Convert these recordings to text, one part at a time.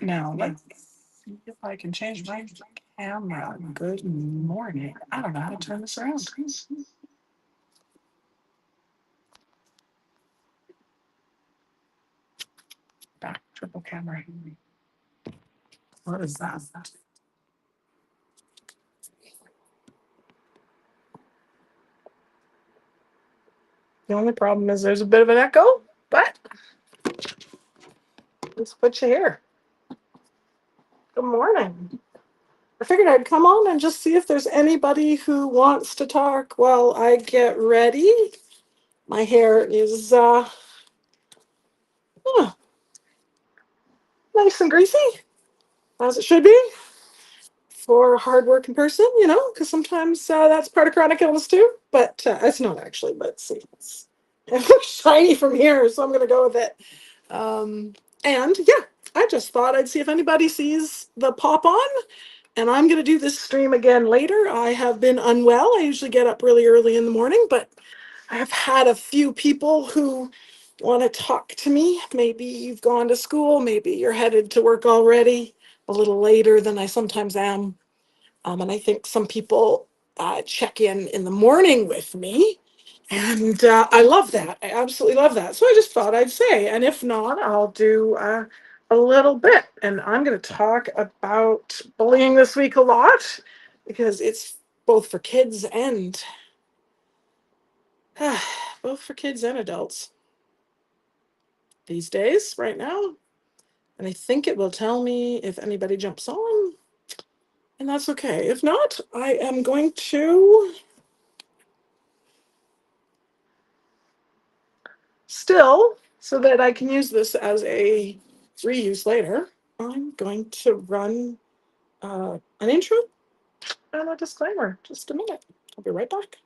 Now, let's see if I can change my camera. Good morning. I don't know how to turn this around. Back triple camera. What is that? The only problem is there's a bit of an echo, but let's put you here. Good morning. I figured I'd come on and just see if there's anybody who wants to talk while I get ready. My hair is nice and greasy, as it should be for a hardworking person, because sometimes that's part of chronic illness too. But it's not actually, but see, it looks shiny from here, so I'm going to go with it. And yeah, I just thought I'd see if anybody sees the pop on. And I'm going to do this stream again later. I have been unwell. I usually get up really early in the morning, but I have had a few people who want to talk to me. Maybe you've gone to school, maybe you're headed to work already, a little later than I sometimes am. And I think some people check in the morning with me. And I love that. I absolutely love that. So I just thought I'd say, and if not, I'll do a little bit. And I'm going to talk about bullying this week a lot because it's both for kids and adults these days, right now. And I think it will tell me if anybody jumps on, and that's okay. If not, I am going to still, so that I can use this as a reuse later, I'm going to run an intro and a disclaimer. Just a minute. I'll be right back.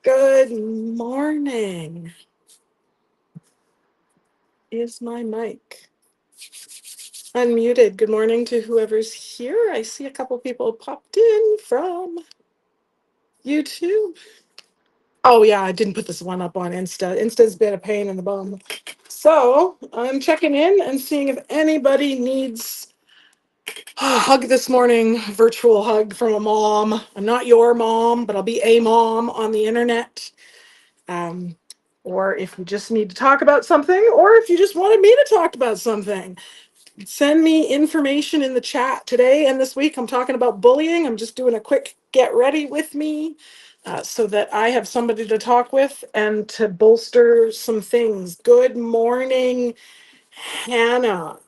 Good morning. Is my mic unmuted? Good morning to whoever's here. I see a couple people popped in from YouTube. Oh yeah, I didn't put this one up on Insta. Insta's been a pain in the bum. So I'm checking in and seeing if anybody needs a hug this morning, virtual hug from a mom. I'm not your mom, but I'll be a mom on the internet. Or if you just need to talk about something, or if you just wanted me to talk about something, send me information in the chat today and this week. I'm talking about bullying. I'm just doing a quick get ready with me so that I have somebody to talk with and to bolster some things. Good morning, Hannah.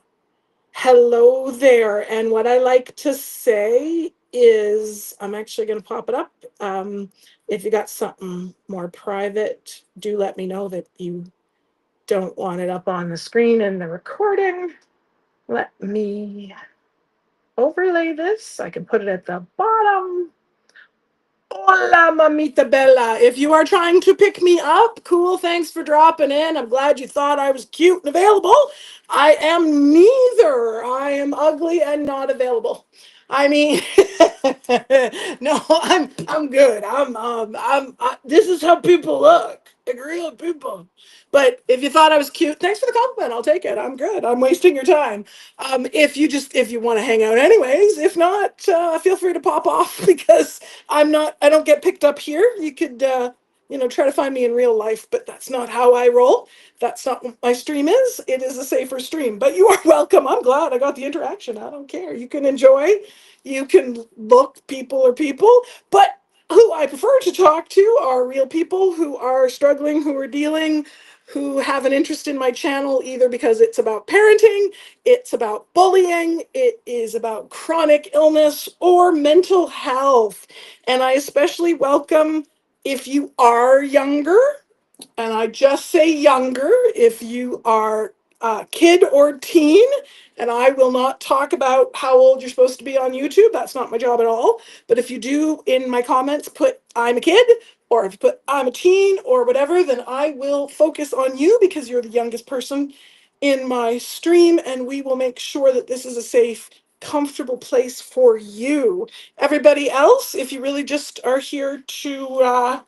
Hello there. And what I like to say is, I'm actually going to pop it up. If you got something more private, do let me know that you don't want it up on the screen in the recording. Let me overlay this. I can put it at the bottom. Hola, mamita bella. If you are trying to pick me up, cool, thanks for dropping in. I'm glad you thought I was cute and available. I am neither. I am ugly and not available. I mean, no, I'm good. This is how people look. like real people. But if you thought I was cute, thanks for the compliment. I'll take it. I'm good. I'm wasting your time. If you want to hang out anyways, if not, feel free to pop off because I don't get picked up here. You could, try to find me in real life, but that's not how I roll. That's not what my stream is. It is a safer stream, but you are welcome. I'm glad I got the interaction. I don't care. You can enjoy, you can look, people are people, but who I prefer to talk to are real people who are struggling, who are dealing, who have an interest in my channel, either because it's about parenting, it's about bullying, it is about chronic illness or mental health. And I especially welcome if you are younger, and I just say younger, if you are a kid or teen, and I will not talk about how old you're supposed to be on YouTube. That's not my job at all. But if you do in my comments put I'm a kid, or if you put I'm a teen or whatever, then I will focus on you because you're the youngest person in my stream, and we will make sure that this is a safe, comfortable place for you. Everybody else, if you really just are here to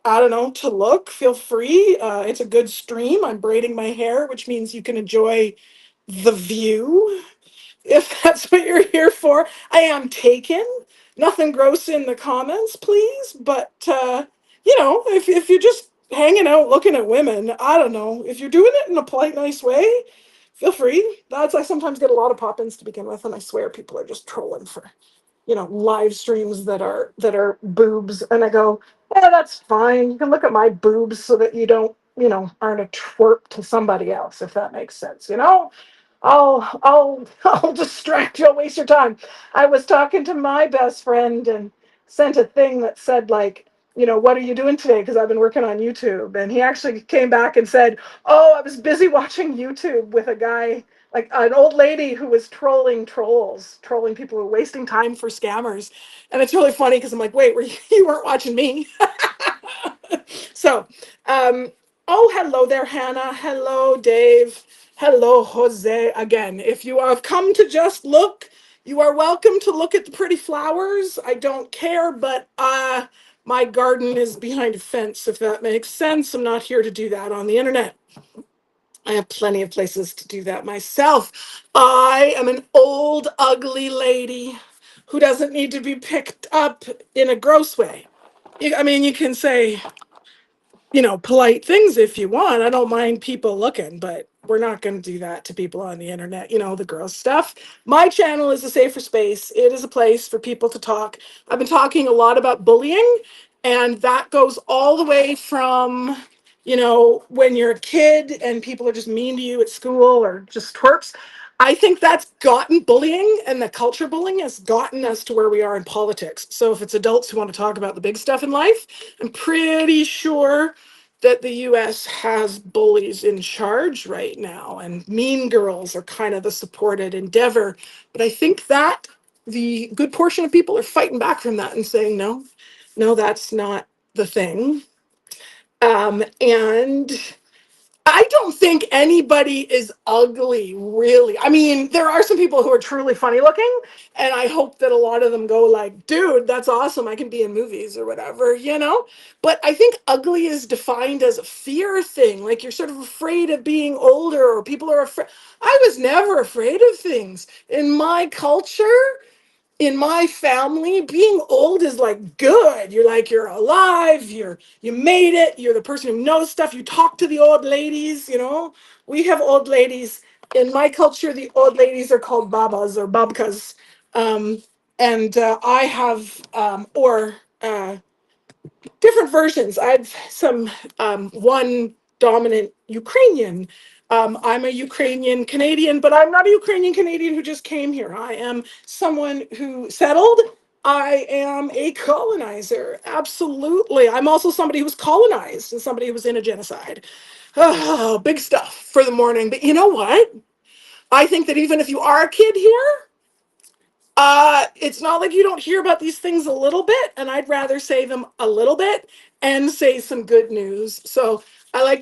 I don't know, to look, feel free. It's a good stream. I'm braiding my hair, which means you can enjoy the view if that's what you're here for. I am taken. Nothing gross in the comments, please. But, if you're just hanging out looking at women, I don't know. If you're doing it in a polite, nice way, feel free. I sometimes get a lot of pop-ins to begin with, and I swear people are just trolling for live streams that are boobs, and I go, yeah, that's fine. You can look at my boobs so that you don't, aren't a twerp to somebody else, if that makes sense. I'll distract you, I'll waste your time. I was talking to my best friend and sent a thing that said, like, what are you doing today? Because I've been working on YouTube. And he actually came back and said, oh, I was busy watching YouTube with a guy, like an old lady who was trolling trolls, trolling people who were wasting time for scammers. And it's really funny because I'm like, wait, you weren't watching me. So, oh, hello there, Hannah. Hello, Dave. Hello, Jose. Again, if you have come to just look, you are welcome to look at the pretty flowers. I don't care, but my garden is behind a fence, if that makes sense. I'm not here to do that on the internet. I have plenty of places to do that myself. I am an old, ugly lady who doesn't need to be picked up in a gross way. You can say, polite things if you want. I don't mind people looking, but we're not going to do that to people on the internet, the gross stuff. My channel is a safer space. It is a place for people to talk. I've been talking a lot about bullying, and that goes all the way from, when you're a kid and people are just mean to you at school or just twerps. I think that's gotten bullying, and the culture bullying has gotten us to where we are in politics. So if it's adults who want to talk about the big stuff in life, I'm pretty sure that the US has bullies in charge right now, and mean girls are kind of the supported endeavor. But I think that the good portion of people are fighting back from that and saying, no, no, that's not the thing. And I don't think anybody is ugly, really. There are some people who are truly funny looking, and I hope that a lot of them go like, dude, that's awesome. I can be in movies or whatever. But I think ugly is defined as a fear thing. Like you're sort of afraid of being older, or people are afraid. I was never afraid of things. In my culture, in my family, being old is like good. You're like, you're alive, you made it, you're the person who knows stuff. You talk to the old ladies. We have old ladies. In my culture, the old ladies are called babas or babkas. And I have or different versions. I've some one dominant Ukrainian. I'm a Ukrainian Canadian, but I'm not a Ukrainian Canadian who just came here. I am someone who settled. I am a colonizer. Absolutely. I'm also somebody who was colonized and somebody who was in a genocide. Oh, big stuff for the morning. But you know what? I think that even if you are a kid here, it's not like you don't hear about these things a little bit, and I'd rather say them a little bit and say some good news. So I'm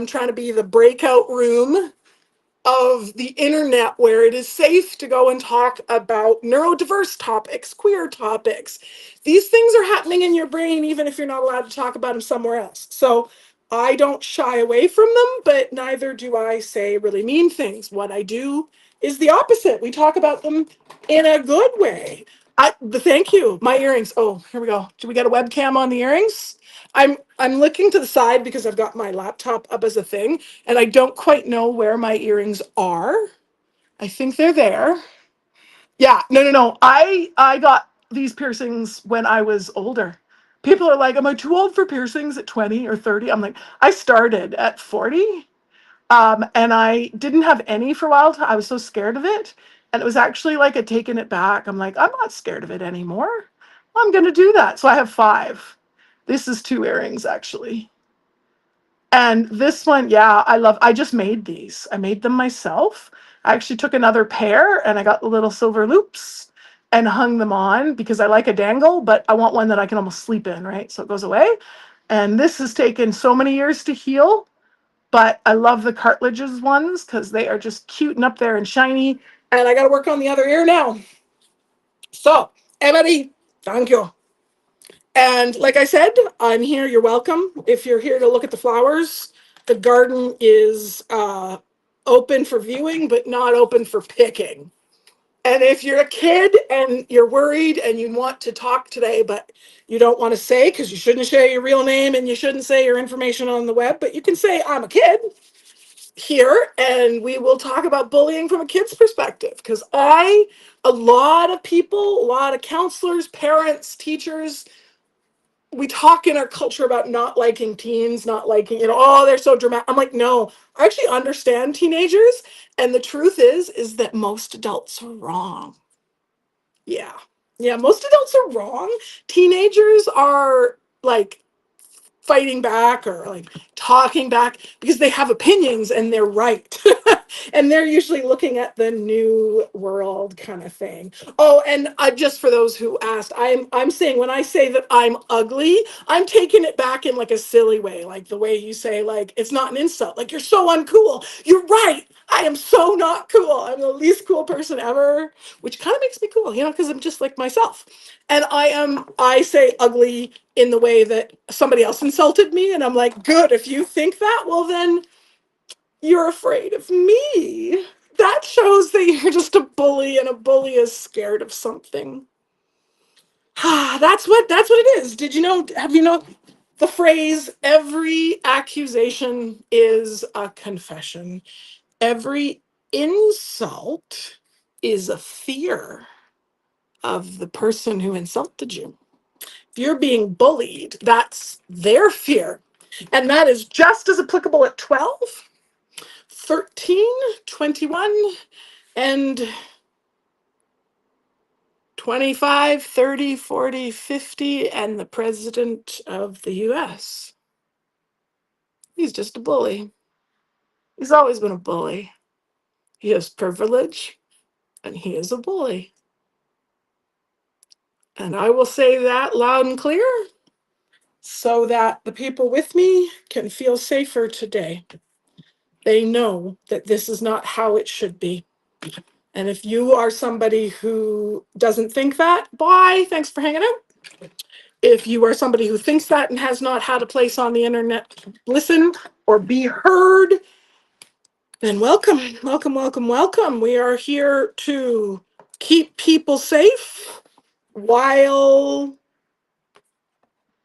trying to be the breakout room of the internet where it is safe to go and talk about neurodiverse topics, queer topics. These things are happening in your brain, even if you're not allowed to talk about them somewhere else. So I don't shy away from them, but neither do I say really mean things. What I do is the opposite. We talk about them in a good way. Thank you. My earrings. Oh, here we go. Do we got a webcam on the earrings? I'm looking to the side because I've got my laptop up as a thing, and I don't quite know where my earrings are. I think they're there. Yeah, no. I got these piercings when I was older. People are like, "Am I too old for piercings at 20 or 30?" I'm like, I started at 40. And I didn't have any for a while. I was so scared of it. And it was actually like a taking it back. I'm like, I'm not scared of it anymore. I'm going to do that. So I have 5. This is 2 earrings, actually. And this one, yeah, I just made these. I made them myself. I actually took another pair and I got the little silver loops and hung them on because I like a dangle, but I want one that I can almost sleep in, right? So it goes away. And this has taken so many years to heal, but I love the cartilages ones because they are just cute and up there and shiny. And I got to work on the other ear now. So, everybody, thank you. And like I said, I'm here. You're welcome. If you're here to look at the flowers, the garden is open for viewing, but not open for picking. And if you're a kid and you're worried and you want to talk today, but you don't want to say, because you shouldn't share your real name and you shouldn't say your information on the web, but you can say, I'm a kid here, and we will talk about bullying from a kid's perspective. Because a lot of people, a lot of counselors, parents, teachers, we talk in our culture about not liking teens, not liking, oh, they're so dramatic. I'm like, no, I actually understand teenagers. And the truth is that most adults are wrong. Yeah. Yeah. Most adults are wrong. Teenagers are like fighting back or like talking back because they have opinions and they're right. And they're usually looking at the new world kind of thing. Oh, and just for those who asked, I'm saying when I say that I'm ugly, I'm taking it back in like a silly way, like the way you say like it's not an insult, like you're so uncool. You're right. I am so not cool. I'm the least cool person ever, which kind of makes me cool, because I'm just like myself. And I say ugly in the way that somebody else insulted me. And I'm like, good, if you think that, well, then you're afraid of me. That shows that you're just a bully and a bully is scared of something. That's what it is. Have you know the phrase, every accusation is a confession. Every insult is a fear of the person who insulted you. If you're being bullied, that's their fear. And that is just as applicable at 12, 13, 21, and 25, 30, 40, 50, and the president of the US. He's just a bully. He's always been a bully. He has privilege, and he is a bully. And I will say that loud and clear so that the people with me can feel safer today. They know that this is not how it should be. And if you are somebody who doesn't think that, bye, thanks for hanging out. If you are somebody who thinks that and has not had a place on the internet to listen or be heard, then welcome, welcome, welcome, welcome. We are here to keep people safe while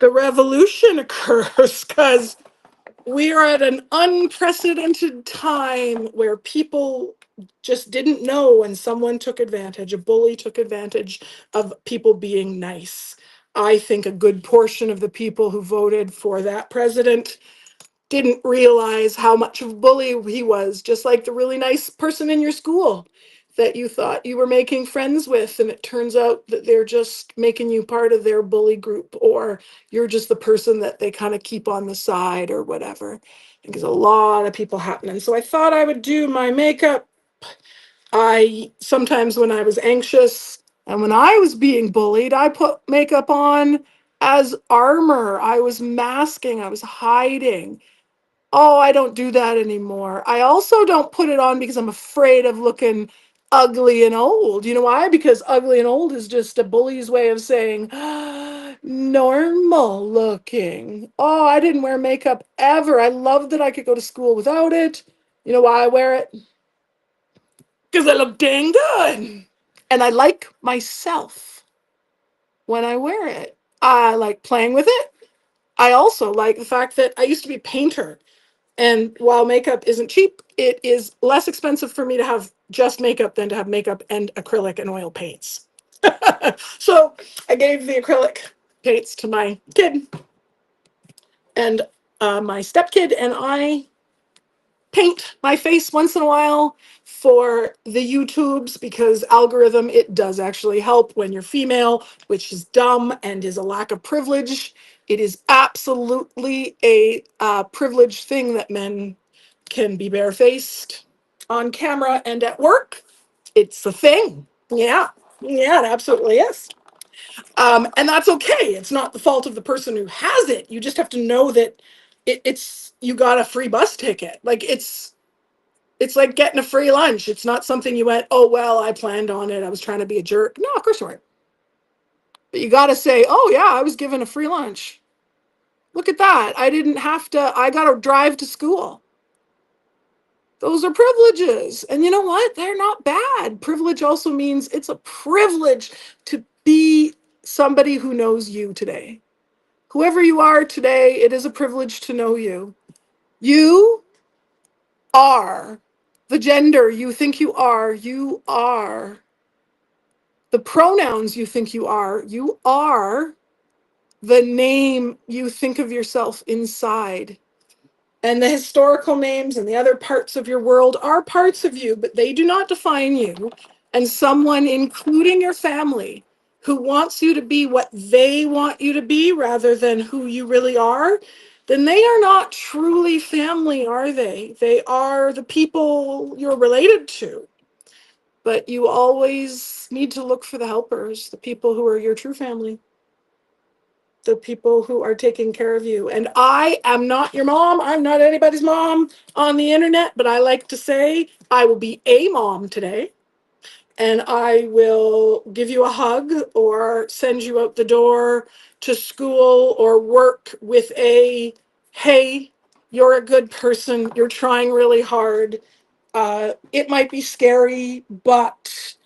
the revolution occurs, because we are at an unprecedented time where people just didn't know when someone took advantage, a bully took advantage of people being nice. I think a good portion of the people who voted for that president didn't realize how much of a bully he was, just like the really nice person in your school that you thought you were making friends with, and it turns out that they're just making you part of their bully group, or you're just the person that they kind of keep on the side or whatever. I think there's a lot of people happening. So I thought I would do my makeup. I sometimes, when I was anxious and when I was being bullied, I put makeup on as armor. I was masking, I was hiding. Oh, I don't do that anymore. I also don't put it on because I'm afraid of looking ugly and old. You know why? Because ugly and old is just a bully's way of saying, Normal looking. Oh, I didn't wear makeup ever. I loved that I could go to school without it. You know why I wear it? Because I look dang good. And I like myself when I wear it. I like playing with it. I also like the fact that I used to be a painter. And while makeup isn't cheap, it is less expensive for me to have just makeup than to have makeup and acrylic and oil paints. So I gave the acrylic paints to my kid and my stepkid, and I paint my face once in a while for the YouTubes because algorithm, it does actually help when you're female, which is dumb and is a lack of privilege. It is absolutely a privileged thing that men can be barefaced on camera and at work. It's a thing. Yeah. Yeah, it absolutely is. And that's okay. It's not the fault of the person who has it. You just have to know that it's you got a free bus ticket. Like it's like getting a free lunch. It's not something you went, oh well, I planned on it. I was trying to be a jerk. No, of course you weren't. But you got to say, oh yeah, I was given a free lunch. Look at that. I didn't have to. I got to drive to school. Those are privileges. And you know what? They're not bad. Privilege also means it's a privilege to be somebody who knows you today. Whoever you are today, it is a privilege to know you. You are the gender you think you are. You are the pronouns you think you are. You are the name you think of yourself inside. And the historical names and the other parts of your world are parts of you, but they do not define you. And someone, including your family, who wants you to be what they want you to be rather than who you really are, then they are not truly family, are they? They are the people you're related to. But you always need to look for the helpers, the people who are your true family, the people who are taking care of you. And I am not your mom. I'm not anybody's mom on the internet, but I like to say I will be a mom today. And I will give you a hug or send you out the door to school or work with a, hey, you're a good person. You're trying really hard. It might be scary, but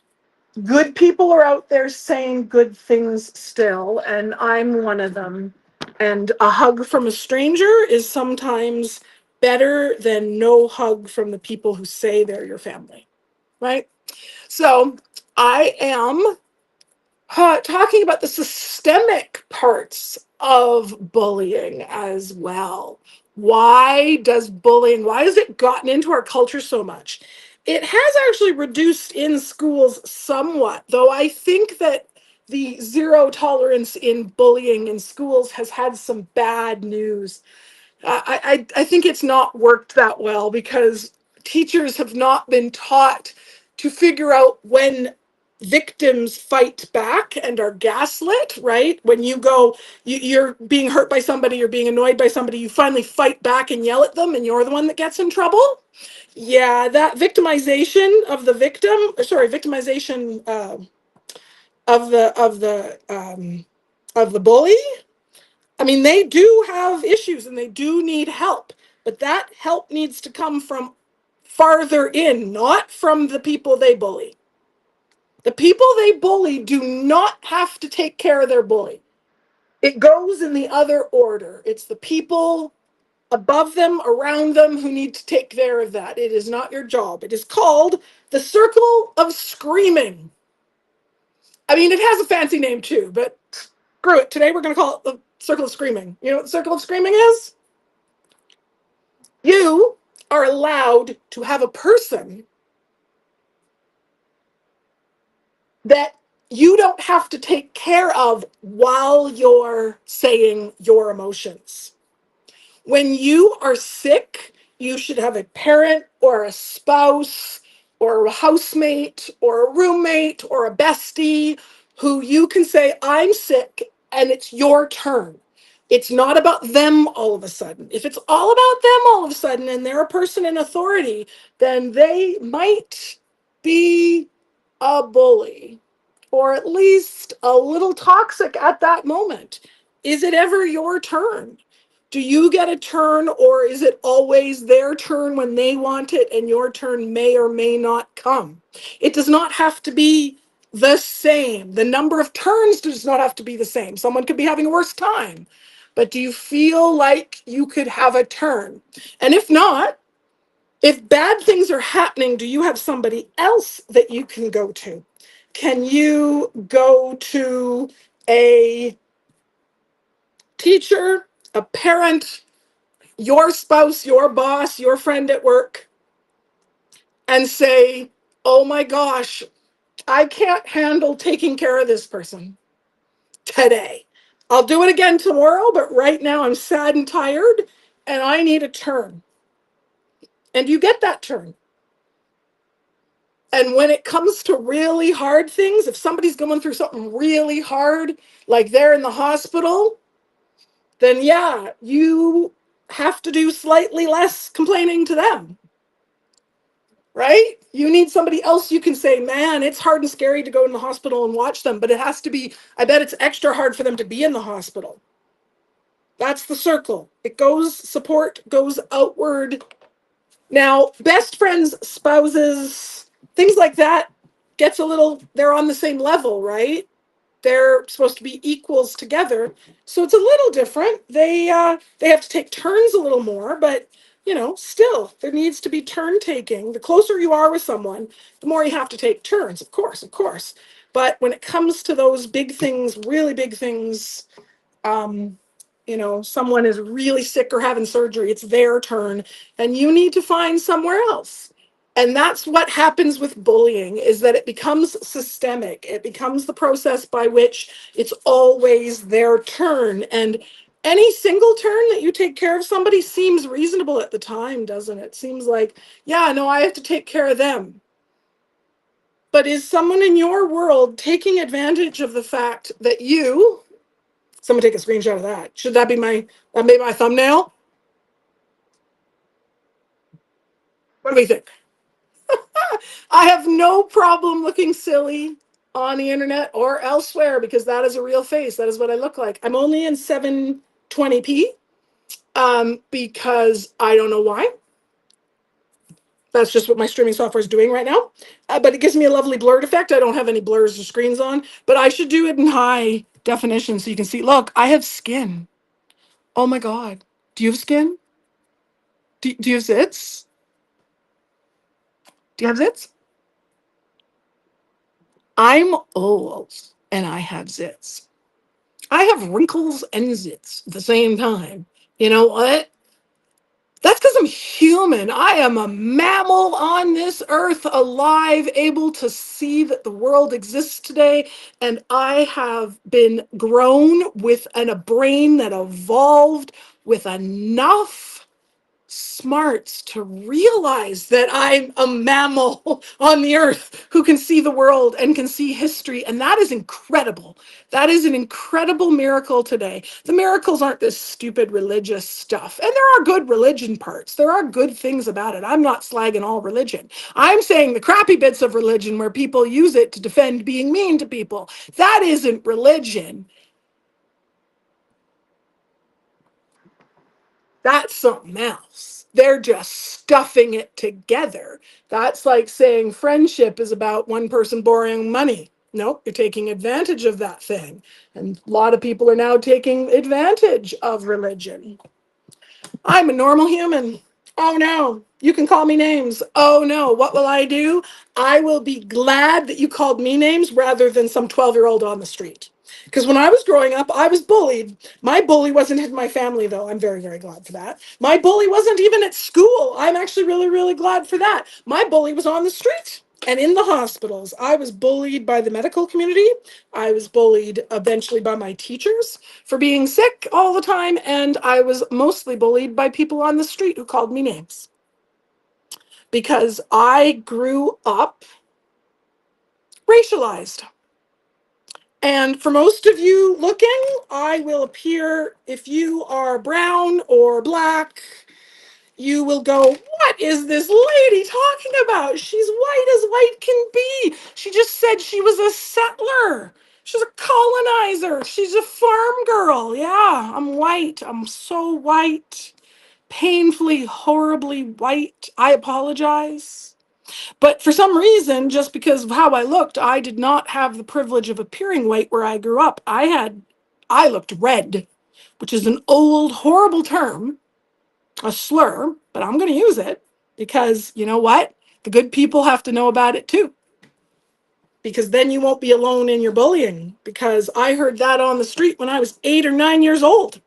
good people are out there saying good things still, and I'm one of them. And a hug from a stranger is sometimes better than no hug from the people who say they're your family, right? So I am talking about the systemic parts of bullying as well. Why has it gotten into our culture so much? It has actually reduced in schools somewhat, though I think that the zero tolerance in bullying in schools has had some bad news. I think it's not worked that well because teachers have not been taught to figure out when victims fight back and are gaslit, right? When you're being hurt by somebody, you're being annoyed by somebody, you finally fight back and yell at them, and you're the one that gets in trouble. Yeah, that victimization of the victim, victimization of the bully. I mean, they do have issues and they do need help, but that help needs to come from farther in, not from the people they bully. The people they bully do not have to take care of their bully. It goes in the other order. It's the people above them, around them, who need to take care of that. It is not your job. It is called the circle of screaming. I mean, it has a fancy name too, but screw it. Today we're going to call it the circle of screaming. You know what the circle of screaming is? You are allowed to have a person that you don't have to take care of while you're saying your emotions. When you are sick, you should have a parent or a spouse or a housemate or a roommate or a bestie who you can say, I'm sick and it's your turn. It's not about them all of a sudden. If it's all about them all of a sudden and they're a person in authority, then they might be a bully or at least a little toxic at that moment. Is it ever your turn? Do you get a turn, or is it always their turn when they want it and your turn may or may not come? It does not have to be the same. The number of turns does not have to be the same. Someone could be having a worse time. But do you feel like you could have a turn? And if not, if bad things are happening, do you have somebody else that you can go to? Can you go to a teacher, a parent, your spouse, your boss, your friend at work, and say, oh my gosh, I can't handle taking care of this person today. I'll do it again tomorrow, but right now I'm sad and tired and I need a turn. And you get that turn. And when it comes to really hard things, if somebody's going through something really hard, like they're in the hospital, then yeah, you have to do slightly less complaining to them, right? You need somebody else you can say, man, it's hard and scary to go in the hospital and watch them, but it has to be, I bet it's extra hard for them to be in the hospital. That's the circle. It goes, support goes outward. Now, best friends, spouses, things like that gets a little, they're on the same level, right? They're supposed to be equals together. So it's a little different. They have to take turns a little more, but still there needs to be turn taking. The closer you are with someone, the more you have to take turns, of course, of course. But when it comes to those big things, really big things, someone is really sick or having surgery, it's their turn, and you need to find somewhere else. And that's what happens with bullying, is that it becomes systemic. It becomes the process by which it's always their turn. And any single turn that you take care of somebody seems reasonable at the time, doesn't it? Seems like, yeah, no, I have to take care of them. But is someone in your world taking advantage of the fact that someone take a screenshot of that. Should that be my thumbnail? What do we think? I have no problem looking silly on the internet or elsewhere because that is a real face. That is what I look like. I'm only in 720p because I don't know why. That's just what my streaming software is doing right now. But it gives me a lovely blurred effect. I don't have any blurs or screens on, but I should do it in high definition so you can see. Look, I have skin. Oh my God. Do you have skin? Do you have zits? Do you have zits? I'm old and I have zits. I have wrinkles and zits at the same time. You know what? That's because I'm human. I am a mammal on this earth, alive, able to see that the world exists today. And I have been grown with a brain that evolved with enough smarts to realize that I'm a mammal on the earth who can see the world and can see history. And that is incredible. That is an incredible miracle today. The miracles aren't this stupid religious stuff. And there are good religion parts. There are good things about it. I'm not slagging all religion. I'm saying the crappy bits of religion where people use it to defend being mean to people. That isn't religion. That's something else. They're just stuffing it together. That's like saying friendship is about one person borrowing money. Nope, you're taking advantage of that thing. And a lot of people are now taking advantage of religion. I'm a normal human. Oh no, you can call me names. Oh no, what will I do? I will be glad that you called me names rather than some 12-year-old on the street. Because when I was growing up, I was bullied. My bully wasn't in my family, though. I'm very, very glad for that. My bully wasn't even at school. I'm actually really, really glad for that. My bully was on the street and in the hospitals. I was bullied by the medical community. I was bullied eventually by my teachers for being sick all the time. And I was mostly bullied by people on the street who called me names. Because I grew up racialized. And for most of you looking, I will appear, if you are brown or black, you will go, what is this lady talking about? She's white as white can be. She just said she was a settler. She's a colonizer. She's a farm girl. Yeah, I'm white. I'm so white. Painfully, horribly white. I apologize. But for some reason, just because of how I looked, I did not have the privilege of appearing white where I grew up. I looked red, which is an old, horrible term, a slur, but I'm going to use it because you know what? The good people have to know about it too. Because then you won't be alone in your bullying. Because I heard that on the street when I was 8 or 9 years old.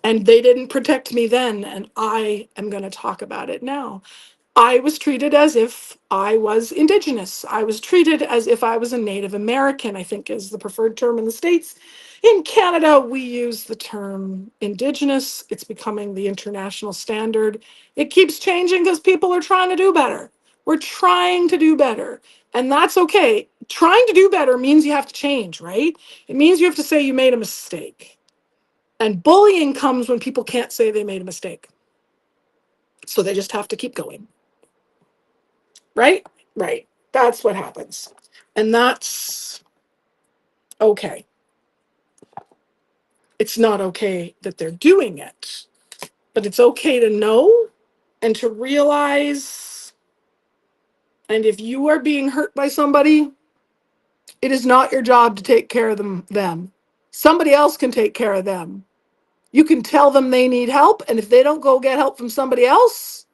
And they didn't protect me then. And I am going to talk about it now. I was treated as if I was Indigenous. I was treated as if I was a Native American, I think is the preferred term in the States. In Canada, we use the term Indigenous. It's becoming the international standard. It keeps changing because people are trying to do better. We're trying to do better. And that's okay. Trying to do better means you have to change, right? It means you have to say you made a mistake. And bullying comes when people can't say they made a mistake. So they just have to keep going. Right? Right. That's what happens. And that's okay. It's not okay that they're doing it, but it's okay to know and to realize. And if you are being hurt by somebody, it is not your job to take care of them. Somebody else can take care of them. You can tell them they need help, and if they don't go get help from somebody else,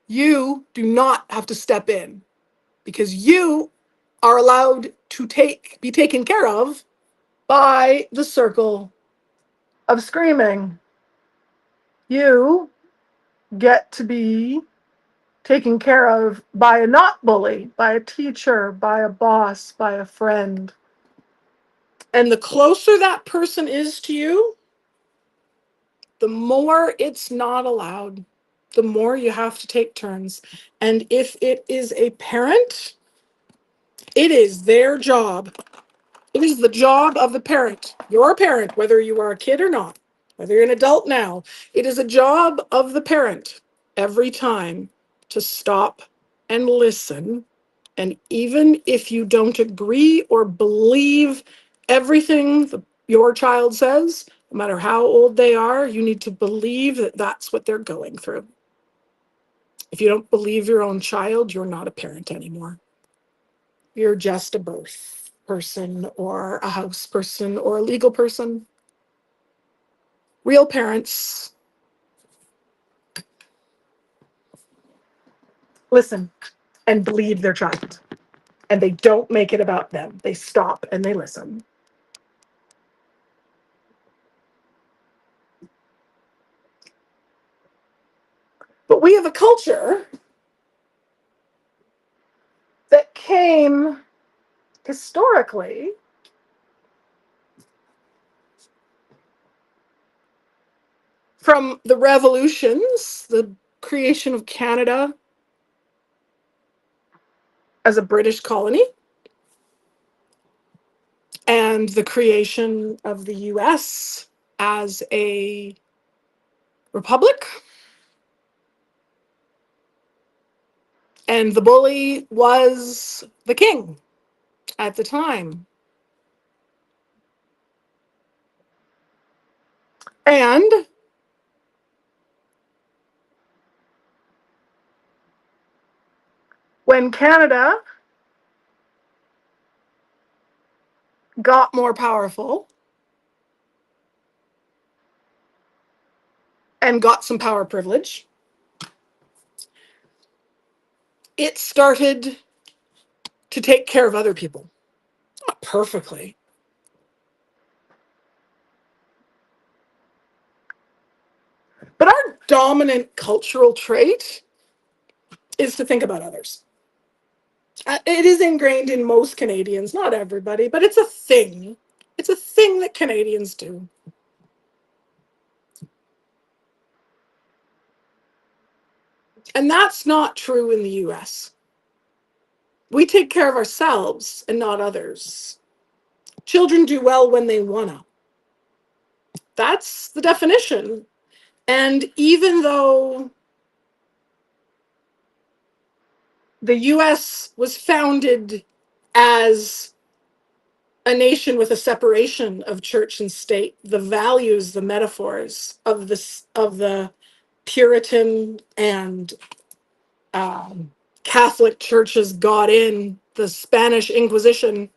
you do not have to step in because you are allowed to be taken care of by the circle of screaming. You get to be taken care of by a not bully, by a teacher, by a boss, by a friend. And the closer that person is to you, the more it's not allowed, the more you have to take turns. And if it is a parent, it is their job. It is the job of the parent, your parent, whether you are a kid or not, whether you're an adult now. It is a job of the parent every time to stop and listen. And even if you don't agree or believe everything your child says, no matter how old they are, you need to believe that that's what they're going through. If you don't believe your own child, you're not a parent anymore. You're just a birth person or a house person or a legal person. Real parents listen and believe their child. And they don't make it about them. They stop and they listen. But we have a culture that came historically from the revolutions, the creation of Canada as a British colony, and the creation of the US as a republic. And the bully was the king at the time. And when Canada got more powerful and got some power privilege, it started to take care of other people. Not perfectly. But our dominant cultural trait is to think about others. It is ingrained in most Canadians, not everybody, but it's a thing. It's a thing that Canadians do. And that's not true in the US. We take care of ourselves and not others. Children do well when they wanna. That's the definition. And even though the US was founded as a nation with a separation of church and state, the values, the metaphors of the Puritan and Catholic churches got in, the Spanish Inquisition,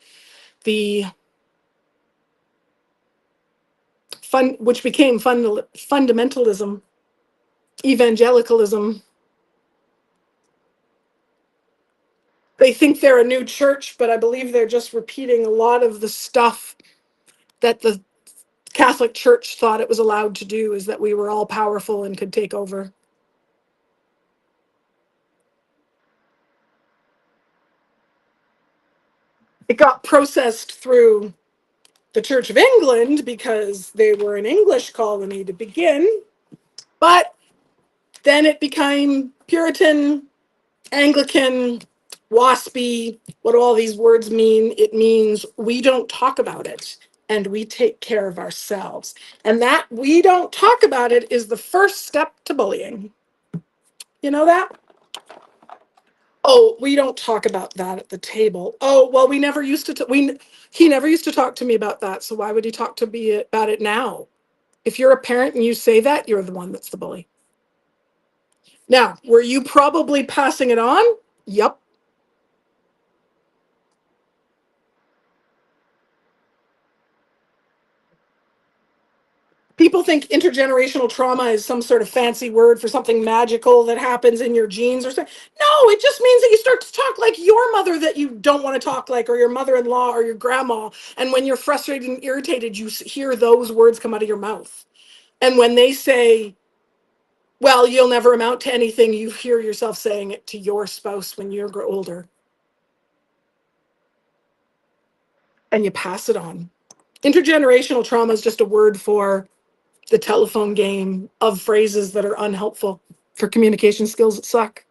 the which became fundamentalism, evangelicalism. They think they're a new church, but I believe they're just repeating a lot of the stuff that the Catholic Church thought it was allowed to do, is that we were all powerful and could take over. It got processed through the Church of England because they were an English colony to begin, but then it became Puritan, Anglican, WASPy. What do all these words mean? It means we don't talk about it and we take care of ourselves. And that we don't talk about it is the first step to bullying. You know that? Oh, we don't talk about that at the table. Oh, well, we never used to. He never used to talk to me about that. So why would he talk to me about it now? If you're a parent and you say that, you're the one that's the bully. Now, were you probably passing it on? Yep. People think intergenerational trauma is some sort of fancy word for something magical that happens in your genes or something. No, it just means that you start to talk like your mother that you don't want to talk like, or your mother-in-law or your grandma. And when you're frustrated and irritated, you hear those words come out of your mouth. And when they say, well, you'll never amount to anything, you hear yourself saying it to your spouse when you're older. And you pass it on. Intergenerational trauma is just a word for the telephone game of phrases that are unhelpful for communication skills that suck.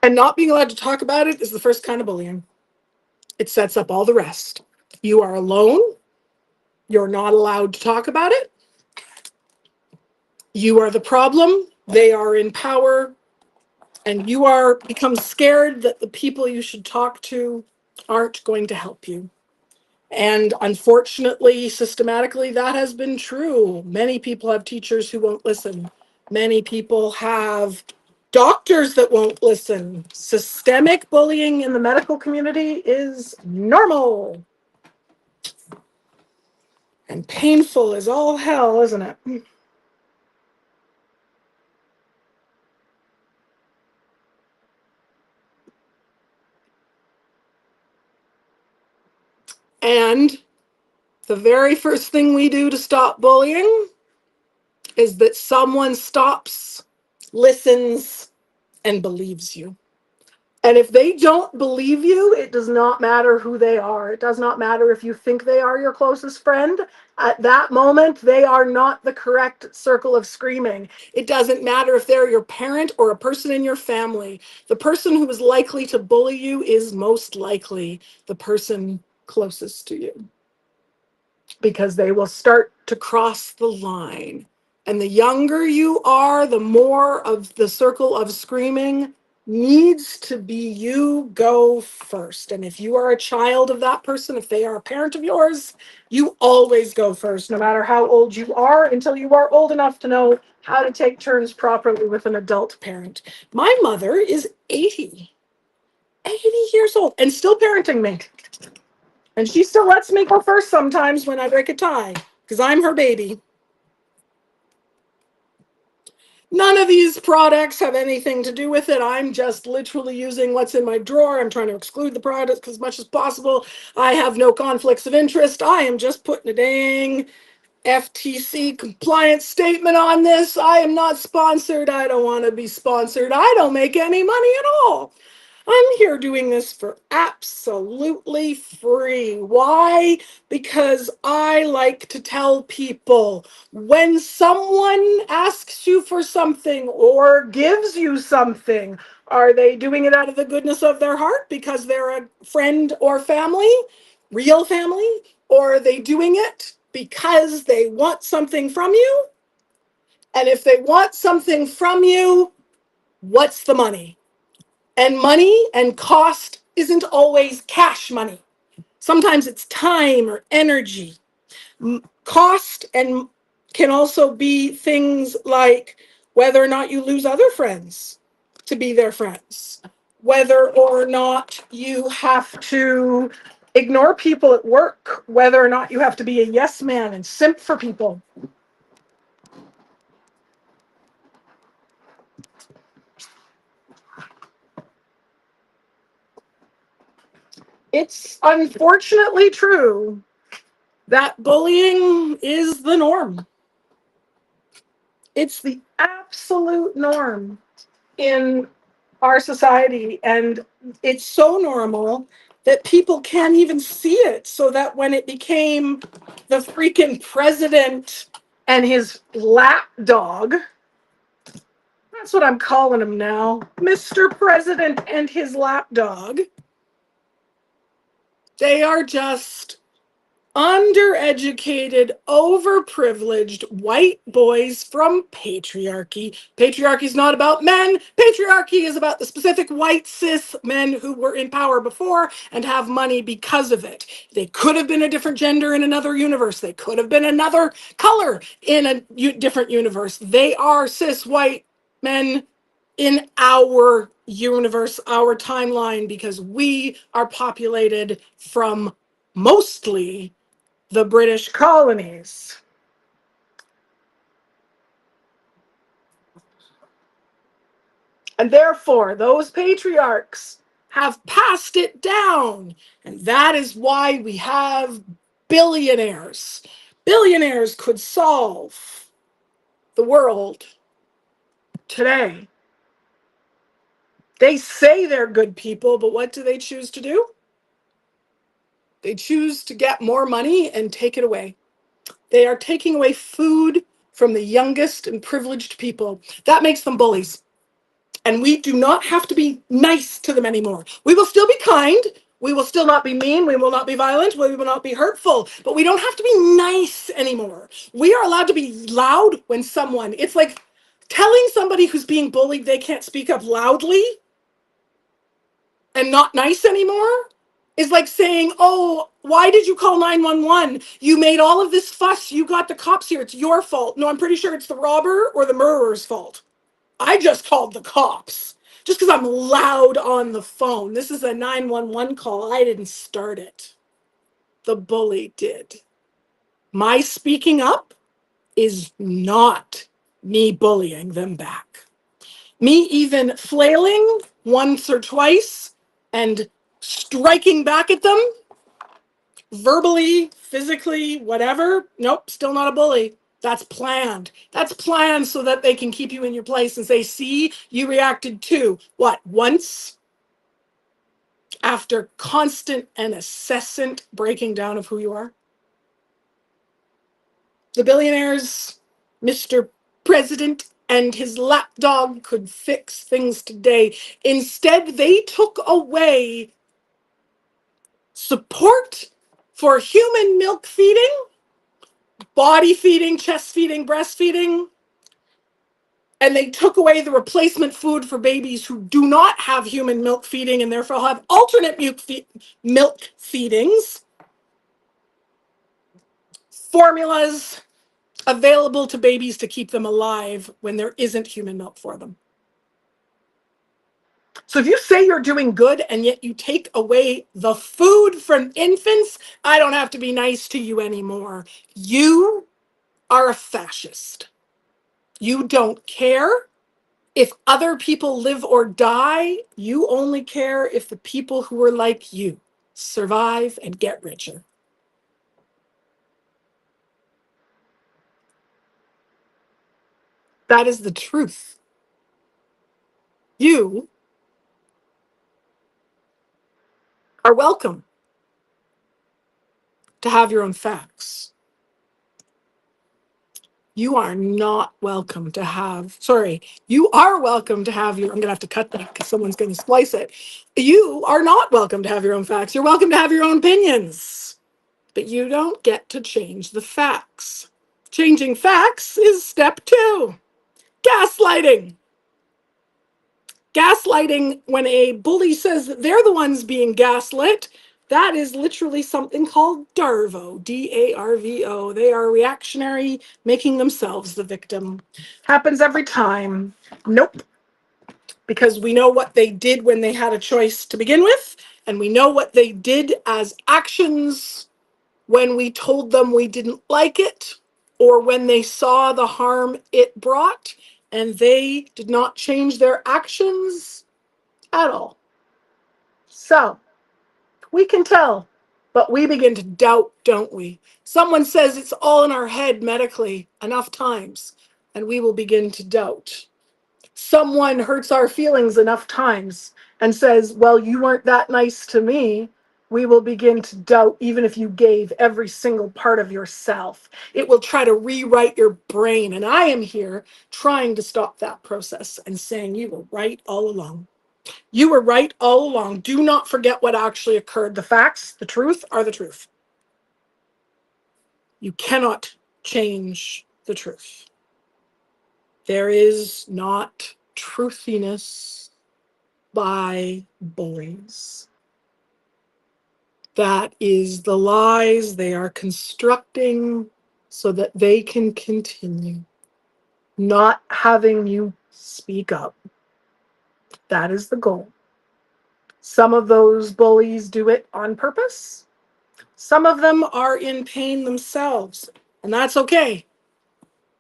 And not being allowed to talk about it is the first kind of bullying. It sets up all the rest. You are alone. You're not allowed to talk about it. You are the problem. They are in power. And you are become scared that the people you should talk to aren't going to help you. And unfortunately, systematically, that has been true. Many people have teachers who won't listen. Many people have doctors that won't listen. Systemic bullying in the medical community is normal and painful as all hell, isn't it? And the very first thing we do to stop bullying is that someone stops, listens, and believes you. And if they don't believe you, it does not matter who they are. It does not matter if you think they are your closest friend. At that moment, they are not the correct circle of screaming. It doesn't matter if they're your parent or a person in your family. The person who is likely to bully you is most likely the person closest to you, because they will start to cross the line. And the younger you are, the more of the circle of screaming needs to be you go first. And if you are a child of that person, if they are a parent of yours, you always go first, no matter how old you are, until you are old enough to know how to take turns properly with an adult parent. My mother is 80 years old and still parenting me. And she still lets me go first sometimes when I break a tie, because I'm her baby. None of these products have anything to do with it. I'm just literally using what's in my drawer. I'm trying to exclude the product as much as possible. I have no conflicts of interest. I am just putting a dang FTC compliance statement on this. I am not sponsored. I don't want to be sponsored. I don't make any money at all. I'm here doing this for absolutely free. Why? Because I like to tell people when someone asks you for something or gives you something, are they doing it out of the goodness of their heart because they're a friend or family, real family, or are they doing it because they want something from you? And if they want something from you, what's the money? And money and cost isn't always cash money. Sometimes it's time or energy. Cost and can also be things like whether or not you lose other friends to be their friends, whether or not you have to ignore people at work, whether or not you have to be a yes man and simp for people. It's unfortunately true that bullying is the norm. It's the absolute norm in our society. And it's so normal that people can't even see it. So that when it became the freaking president and his lap dog, that's what I'm calling him now, Mr. President and his lap dog, they are just undereducated, overprivileged white boys from patriarchy. Patriarchy is not about men. Patriarchy is about the specific white cis men who were in power before and have money because of it. They could have been a different gender in another universe. They could have been another color in a different universe. They are cis white men in our universe, our timeline, because we are populated from mostly the British colonies. And therefore, those patriarchs have passed it down. And that is why we have billionaires. Billionaires could solve the world today. They say they're good people, but what do they choose to do? They choose to get more money and take it away. They are taking away food from the youngest and privileged people. That makes them bullies. And we do not have to be nice to them anymore. We will still be kind. We will still not be mean. We will not be violent. We will not be hurtful. But we don't have to be nice anymore. We are allowed to be loud when someone, it's like telling somebody who's being bullied they can't speak up loudly and not nice anymore is like saying, oh, why did you call 911? You made all of this fuss. You got the cops here. It's your fault. No, I'm pretty sure it's the robber or the murderer's fault. I just called the cops just because I'm loud on the phone. This is a 911 call. I didn't start it. The bully did. My speaking up is not me bullying them back. Me even flailing once or twice and striking back at them, verbally, physically, whatever. Nope, still not a bully. That's planned. That's planned so that they can keep you in your place and say, see, you reacted to what? Once? After constant and incessant breaking down of who you are? The billionaires, Mr. President, and his lapdog could fix things today. Instead, they took away support for human milk feeding, body feeding, chest feeding, breastfeeding, and they took away the replacement food for babies who do not have human milk feeding and therefore have alternate milk feedings, formulas available to babies to keep them alive when there isn't human milk for them. So if you say you're doing good and yet you take away the food from infants, I don't have to be nice to you anymore. You are a fascist. You don't care if other people live or die. You only care if the people who are like you survive and get richer. That is the truth. You are welcome to have your own facts. You are not welcome to have, sorry, you are welcome to have your, I'm going to have to cut that because someone's going to splice it. You are not welcome to have your own facts. You're welcome to have your own opinions, but you don't get to change the facts. Changing facts is step 2. Gaslighting. Gaslighting, when a bully says that they're the ones being gaslit, that is literally something called DARVO, D-A-R-V-O. They are reactionary, making themselves the victim. Happens every time. Nope. Because we know what they did when they had a choice to begin with, and we know what they did as actions when we told them we didn't like it, or when they saw the harm it brought, and they did not change their actions at all. So we can tell, but we begin to doubt, don't we? Someone says it's all in our head medically enough times, and we will begin to doubt. Someone hurts our feelings enough times and says, well, you weren't that nice to me. We will begin to doubt, even if you gave every single part of yourself. It will try to rewrite your brain. And I am here trying to stop that process and saying, you were right all along. You were right all along. Do not forget what actually occurred. The facts, the truth, are the truth. You cannot change the truth. There is not truthiness by bullies. That is the lies they are constructing so that they can continue not having you speak up. That is the goal. Some of those bullies do it on purpose. Some of them are in pain themselves, and that's okay.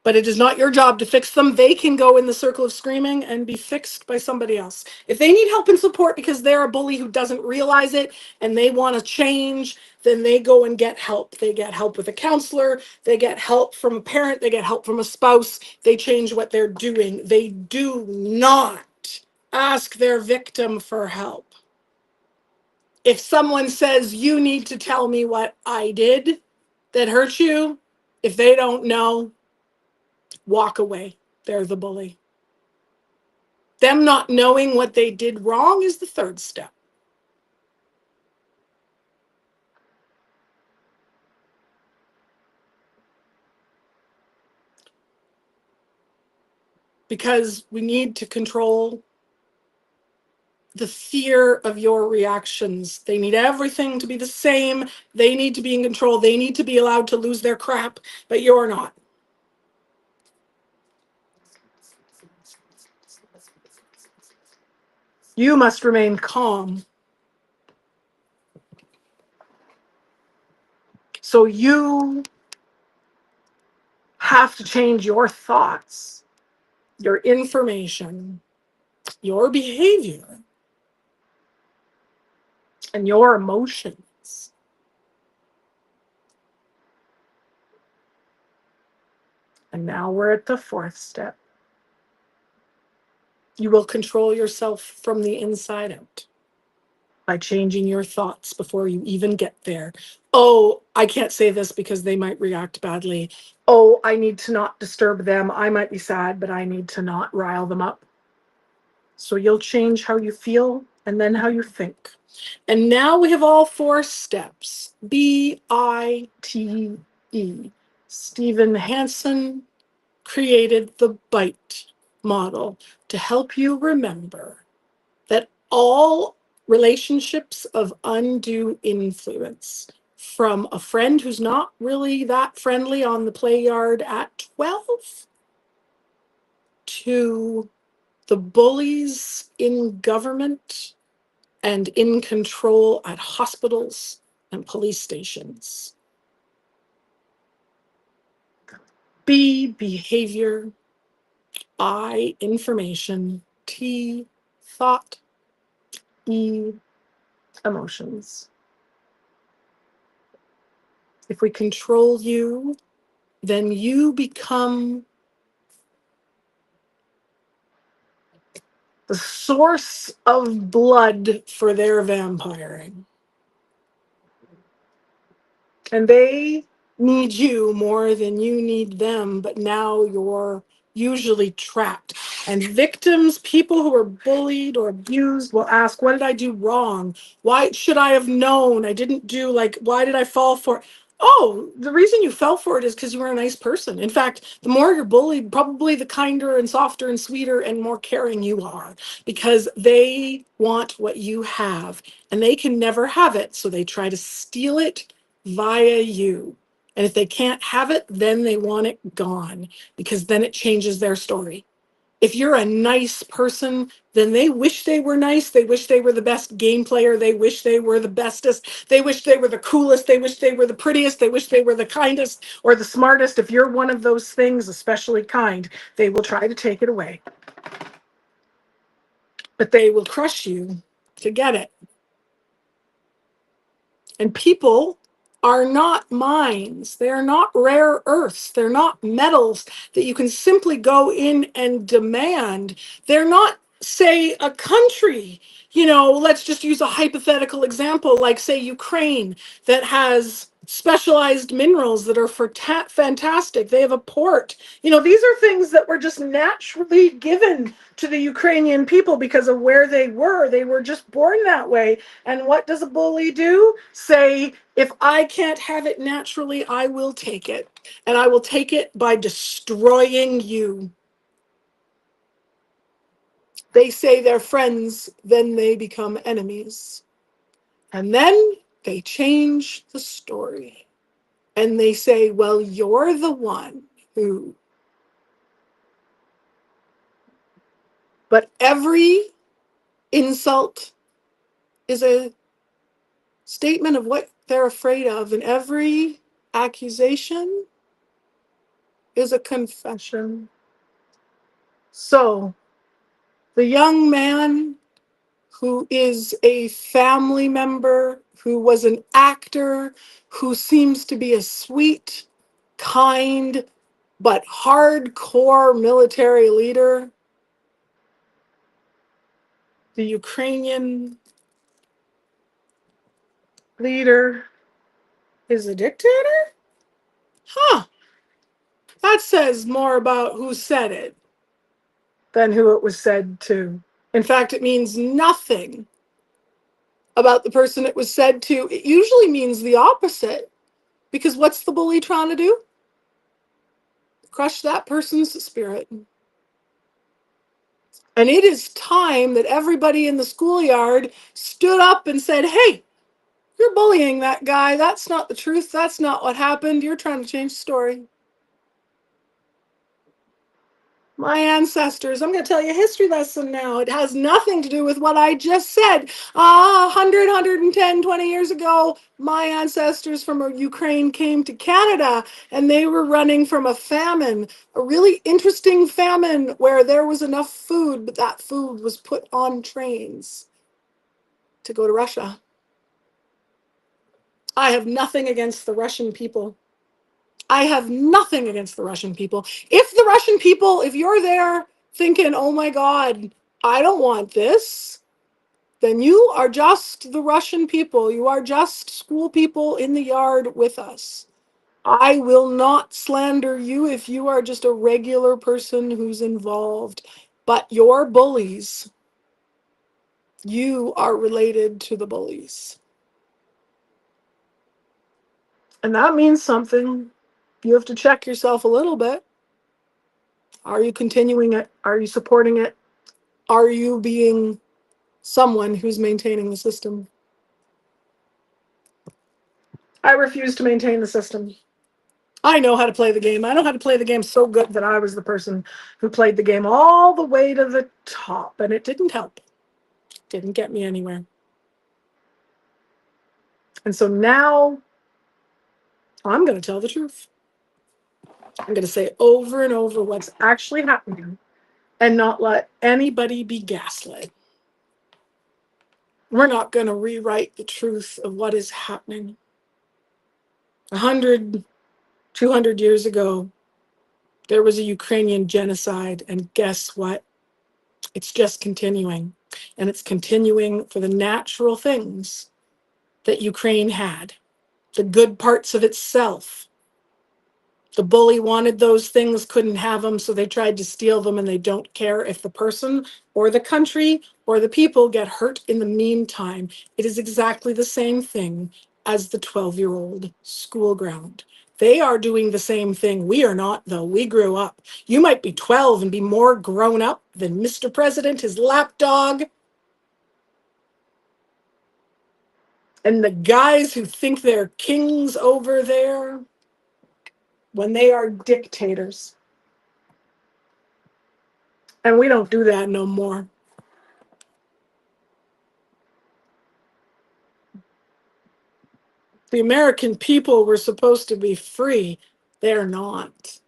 But it is not your job to fix them. They can go in the circle of screaming and be fixed by somebody else. If they need help and support because they're a bully who doesn't realize it and they want to change, then they go and get help. They get help with a counselor. They get help from a parent. They get help from a spouse. They change what they're doing. They do not ask their victim for help. If someone says, you need to tell me what I did that hurt you, if they don't know, walk away. They're the bully. Them not knowing what they did wrong is the third step. Because we need to control the fear of your reactions. They need everything to be the same. They need to be in control. They need to be allowed to lose their crap, but you're not. You must remain calm. So you have to change your thoughts, your information, your behavior, and your emotions. And now we're at the fourth step. You will control yourself from the inside out by changing your thoughts before you even get there. Oh, I can't say this because they might react badly. Oh, I need to not disturb them. I might be sad, but I need to not rile them up. So you'll change how you feel and then how you think. And now we have all 4 steps. BITE. Stephen Hansen created the BITE model to help you remember that all relationships of undue influence, from a friend who's not really that friendly on the play yard at 12 to the bullies in government and in control at hospitals and police stations. B, behavior. I, information. T, thought. E, emotions. If we control you, then you become the source of blood for their vampiring. And they need you more than you need them, but now you're usually trapped. And victims, people who are bullied or abused, will ask, what did I do wrong? Why should I have known? I didn't do, like, why did I fall for it? Oh, the reason you fell for it is because you were a nice person. In fact, the more you're bullied, probably the kinder and softer and sweeter and more caring you are, because they want what you have and they can never have it. So they try to steal it via you. And if they can't have it, then they want it gone, because then it changes their story. If you're a nice person, then they wish they were nice. They wish they were the best game player. They wish they were the bestest. They wish they were the coolest. They wish they were the prettiest. They wish they were the kindest or the smartest. If you're one of those things, especially kind, they will try to take it away. But they will crush you to get it. And people are not mines. They are not rare earths. They're not metals that you can simply go in and demand. They're not, say, a country. Let's just use a hypothetical example, like, say, Ukraine, that has specialized minerals that are fantastic. They have a port. These are things that were just naturally given to the Ukrainian people because of where they were. They were just born that way. And what does a bully do? Say, if I can't have it naturally, I will take it. And I will take it by destroying you. They say they're friends, then they become enemies. And then they change the story. And they say, well, you're the one who. But every insult is a statement of what they're afraid of, and every accusation is a confession. So, the young man who is a family member, who was an actor, who seems to be a sweet, kind, but hardcore military leader, the Ukrainian leader, is a dictator? Huh. That says more about who said it than who it was said to. In fact, it means nothing about the person it was said to. It usually means the opposite, because what's the bully trying to do? Crush that person's spirit. And it is time that everybody in the schoolyard stood up and said, hey, you're bullying that guy. That's not the truth. That's not what happened. You're trying to change the story. My ancestors, I'm going to tell you a history lesson now. It has nothing to do with what I just said. 100, 110, 20 years ago, my ancestors from Ukraine came to Canada, and they were running from a famine, a really interesting famine where there was enough food, but that food was put on trains to go to Russia. I have nothing against the Russian people. I have nothing against the Russian people. If the Russian people, if you're there thinking, oh my God, I don't want this, then you are just the Russian people. You are just school people in the yard with us. I will not slander you if you are just a regular person who's involved. But your bullies, you are related to the bullies. And that means something. You have to check yourself a little bit. Are you continuing it? Are you supporting it? Are you being someone who's maintaining the system? I refuse to maintain the system. I know how to play the game. I know how to play the game so good that I was the person who played the game all the way to the top, and it didn't help. It didn't get me anywhere. And so now I'm going to tell the truth. I'm going to say over and over what's actually happening and not let anybody be gaslit. We're not going to rewrite the truth of what is happening. 100, 200 years ago, there was a Ukrainian genocide, and guess what? It's just continuing. And it's continuing for the natural things that Ukraine had. the good parts of itself. The bully wanted those things, couldn't have them, so they tried to steal them, and they don't care if the person or the country or the people get hurt in the meantime. It is exactly the same thing as the 12-year-old school ground. They are doing the same thing. We are not, though. We grew up. You might be 12 and be more grown up than Mr. President, his lapdog, and the guys who think they're kings over there when they are dictators. And we don't do that no more. The American people were supposed to be free. They're not.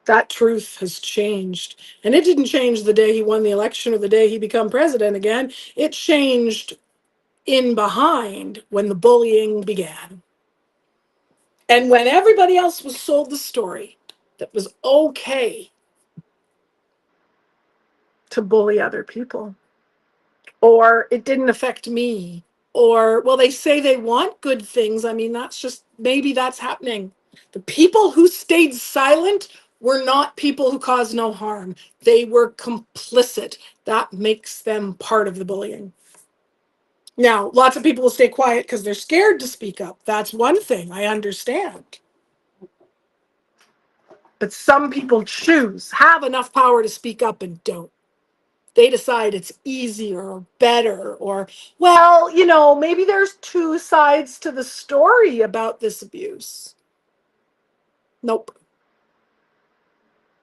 That truth has changed. And it didn't change the day he won the election or the day he became president again. It changed in behind when the bullying began. And when everybody else was sold the story that was okay to bully other people, or it didn't affect me, or, well, they say they want good things. I mean, that's just, maybe that's happening. The people who stayed silent were not people who caused no harm. They were complicit. That makes them part of the bullying. Now, lots of people will stay quiet because they're scared to speak up. That's one thing I understand. But some people have enough power to speak up and don't. They decide it's easier or better, or, well, maybe there's two sides to the story about this abuse. Nope.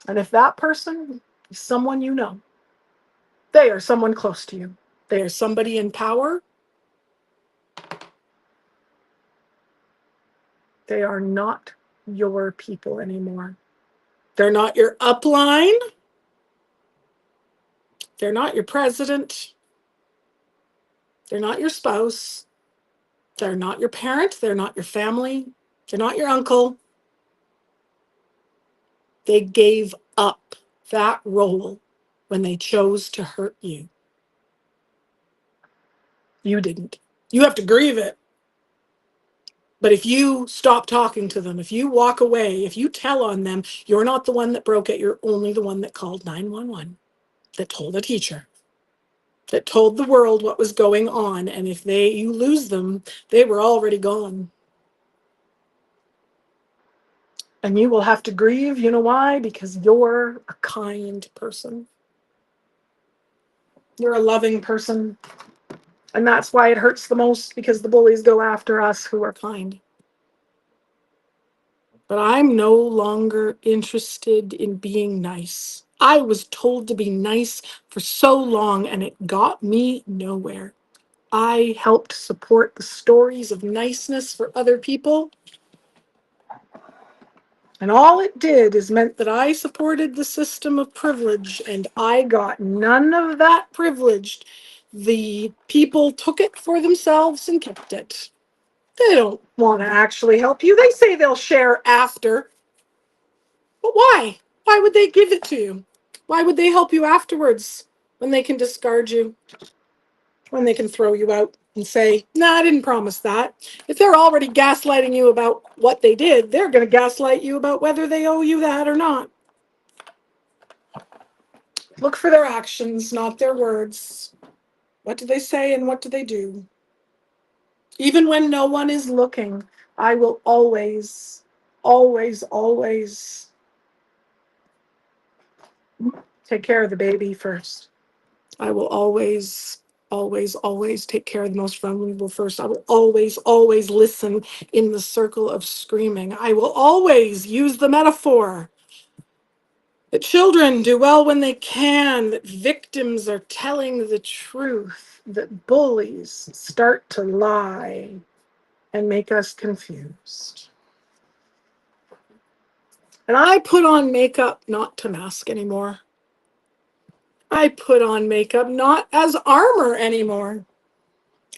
And if that person is someone you know, they are someone close to you, they are somebody in power, they are not your people anymore. They're not your upline. They're not your president. They're not your spouse. They're not your parent. They're not your family. They're not your uncle. They gave up that role when they chose to hurt you. You didn't. You have to grieve it. But if you stop talking to them, if you walk away, if you tell on them, you're not the one that broke it. You're only the one that called 911, that told a teacher, that told the world what was going on. And if you lose them, they were already gone. And you will have to grieve. You know why? Because you're a kind person. You're a loving person. And that's why it hurts the most, because the bullies go after us who are kind. But I'm no longer interested in being nice. I was told to be nice for so long, and it got me nowhere. I helped support the stories of niceness for other people. And all it did is meant that I supported the system of privilege, and I got none of that privilege. The people took it for themselves and kept it. They don't want to actually help you. They say they'll share after. But why? Why would they give it to you? Why would they help you afterwards when they can discard you? When they can throw you out and say, nah, I didn't promise that. If they're already gaslighting you about what they did, they're going to gaslight you about whether they owe you that or not. Look for their actions, not their words. What do they say and what do they do? Even when no one is looking, I will always, always, always take care of the baby first. I will always, always, always take care of the most vulnerable first. I will always, always listen in the circle of screaming. I will always use the metaphor that children do well when they can, that victims are telling the truth, that bullies start to lie and make us confused. And I put on makeup not to mask anymore. I put on makeup not as armor anymore.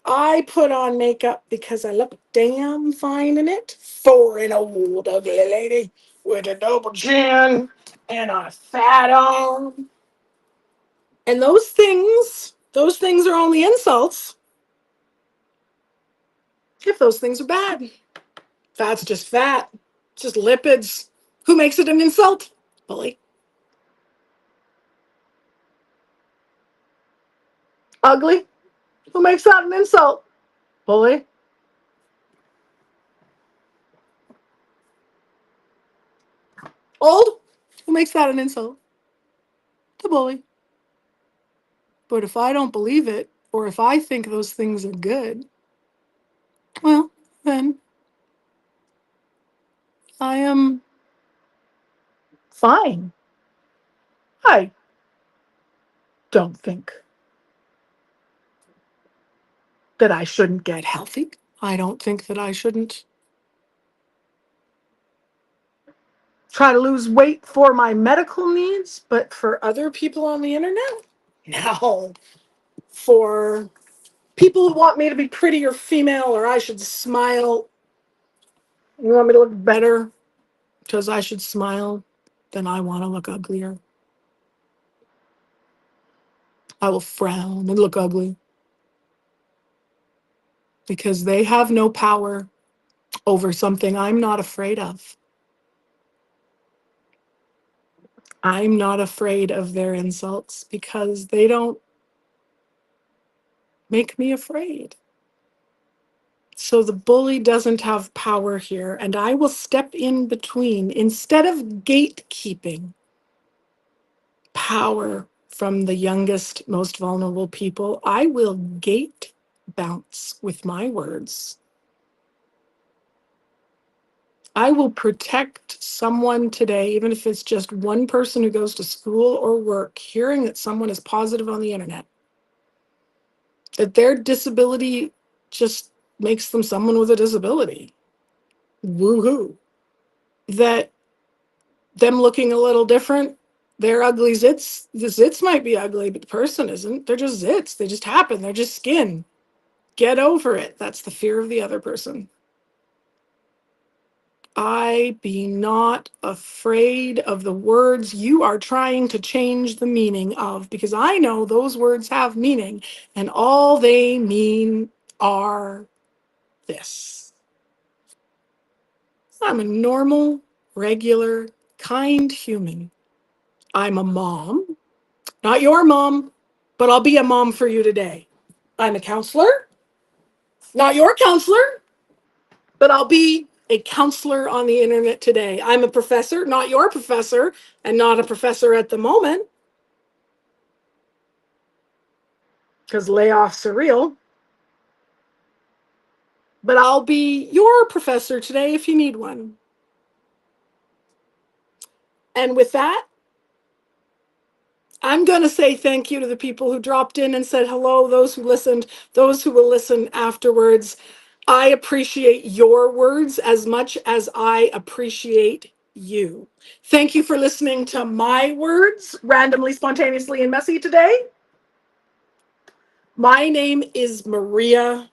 I put on makeup because I look damn fine in it for an old ugly lady with a double chin and a fat arm. And those things are only insults. if those things are bad. Fat's just fat. It's just lipids. Who makes it an insult? Bully. Ugly? Who makes that an insult? Bully. Old? Who makes that an insult? The bully. But if I don't believe it, or if I think those things are good, well, then I am fine. I don't think that I shouldn't get healthy. I don't think that I shouldn't try to lose weight for my medical needs, but for other people on the internet, no. For people who want me to be pretty or female, or I should smile, you want me to look better because I should smile, then I want to look uglier. I will frown and look ugly because they have no power over something I'm not afraid of. I'm not afraid of their insults because they don't make me afraid. So the bully doesn't have power here, and I will step in between. Instead of gatekeeping power from the youngest, most vulnerable people, I will gate bounce with my words. I will protect someone today, even if it's just one person who goes to school or work, hearing that someone is positive on the internet, that their disability just makes them someone with a disability. Woohoo. That them looking a little different, their ugly zits, the zits might be ugly, but the person isn't. They're just zits. They just happen. They're just skin. Get over it. That's the fear of the other person. I be not afraid of the words you are trying to change the meaning of, because I know those words have meaning, and all they mean are this. I'm a normal, regular, kind human. I'm a mom, not your mom, but I'll be a mom for you today. I'm a counselor, not your counselor, but I'll be a counselor on the internet today. I'm a professor, not your professor, and not a professor at the moment, because layoffs are real. But I'll be your professor today if you need one. And with that, I'm going to say thank you to the people who dropped in and said hello, those who listened, those who will listen afterwards. I appreciate your words as much as I appreciate you. Thank you for listening to my words, randomly, spontaneously, and messy today. My name is Maria,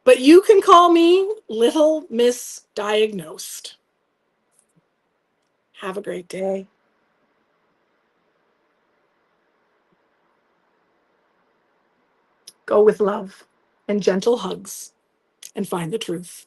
but you can call me Little Miss Diagnosed. Have a great day. Go with love and gentle hugs and find the truth.